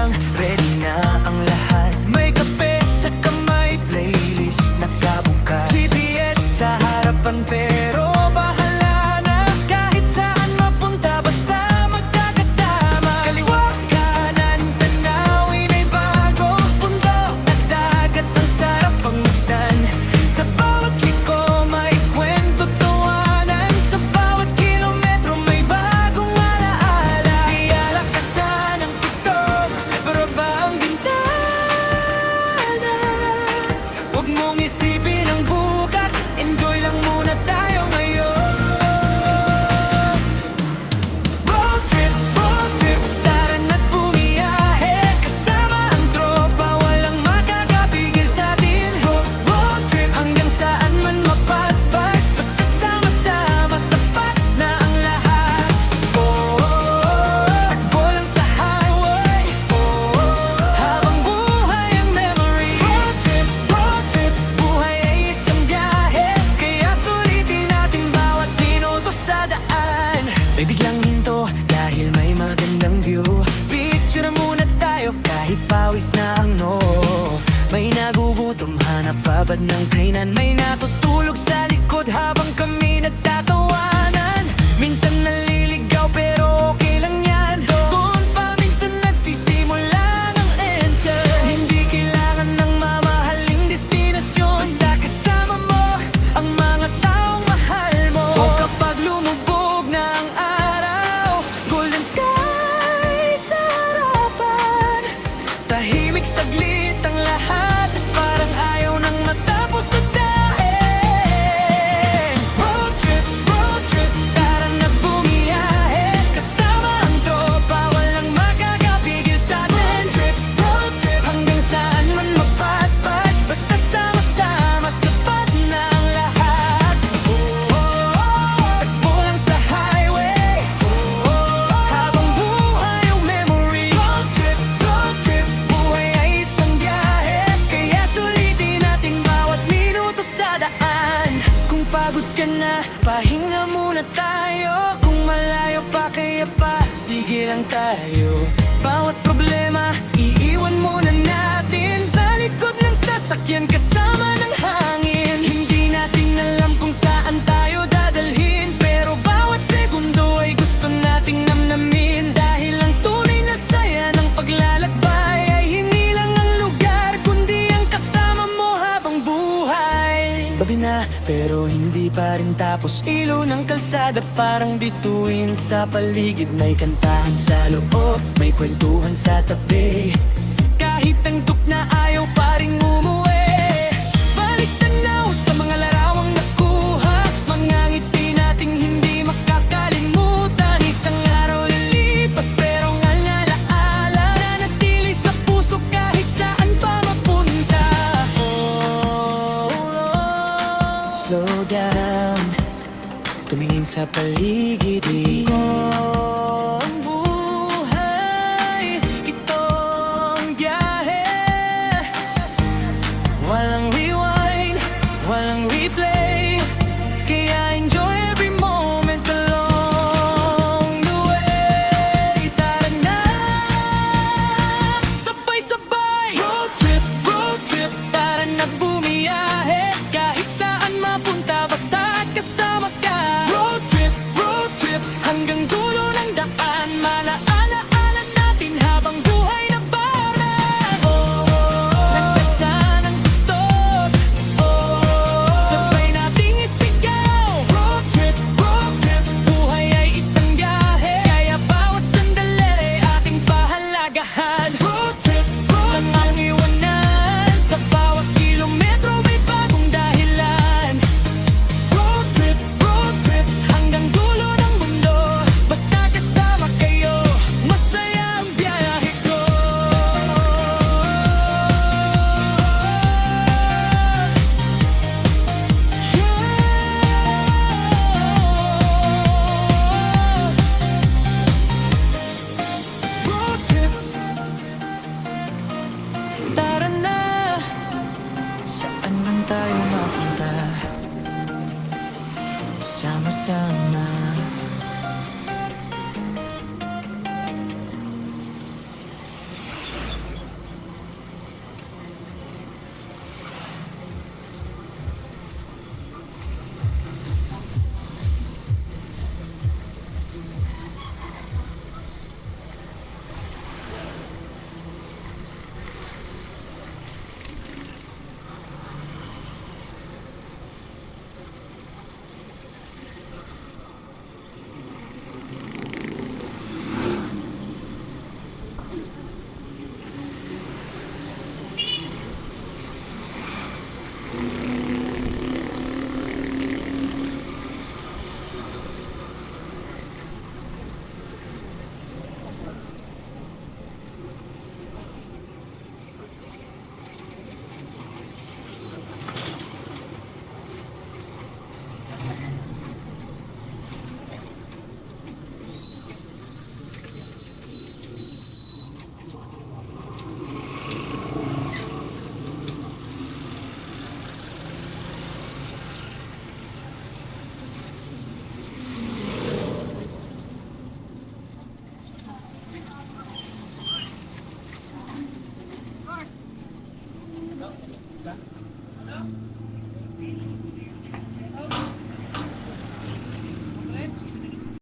lang, ready na ang lahat. May kape sa kamay, playlist nakabukas. GPS sa harapan pero bahala na. Kahit saan mapunta basta magkakasama. Kaliwa kanan tanawin ay bagong bundok at dagat. Ang sarap pagmasdan. Sa bawat liko may kwento tawanan. Sa bawat kilometro may bagong alaala. Di alakasan ang tutok, pero ba ang bintana? Huwag mong isipin ang bukas, enjoy lang muna tayo ngayon. Road trip, tara na't bumiyahe. Kasama ang tropa, walang makakapigil sa'tin. Road trip, hanggang saan man mapatpat. Basta sama-sama, sapat na ang lahat. Takbo lang sa highway. Habang buhay ang memory. Road trip, buhay ay isang biyahe. Kaya sulitin natin bawat minuto sa daan. May biglang hinto dahil may magandang view. Picture muna tayo kahit pawis na ang noo. May nagugutom, hanap babad ng kainan. May natutulog sa likod habang kami nagtatawanan. Minsan naliligaw pero okay lang yan. Doon pa minsan nagsisimula ang engine. Hindi kailangan ng mamahaling destinasyon. Basta kasama mo ang mga taong mahal mo. O kapag lumubog na ang araw, golden sky sa harapan. Tahimik saglit ang lahat at parang ayaw nang matapos sa daing. Road trip, tara na bumiyahe. Kasama ang tropa, walang makakapigil sa'tin. Road trip, hanggang saan man mapatpat. Basta sama-sama, sapat na ang lahat. Takbo lang sa highway. Habang buhay ang memory. Road trip, buhay ay isang biyahe. Kaya sulitin natin bawat minuto sa daan. Kung pagod ka na, pahinga muna tayo. Kung malayo pa, kaya pa, sige lang tayo. Bawat problema, iiwan muna natin sa likod ng sasakyan kasama ng hangin. Hindi natin alam kung saan tayo dadalhin, pero bawat segundo ay gusto nating namnamin. Dahil ang tunay na saya ng paglalakbay ay hindi lang ang lugar, kundi ang kasama mo habang buhay. Gabi na, pero hindi pa rin tapos. Ilaw ng kalsada parang bituin sa paligid. May kantahan sa loob, may kwentuhan sa tabi. Kahit ang na ayaw pa rin umuwi. Balik tanaw sa mga larawang nakuha. Mga ngiti nating hindi makakalimutan. Isang araw lilipas pero ang alaala nanatili sa puso kahit saan pa mapunta. Slow down, tumingin sa paligid.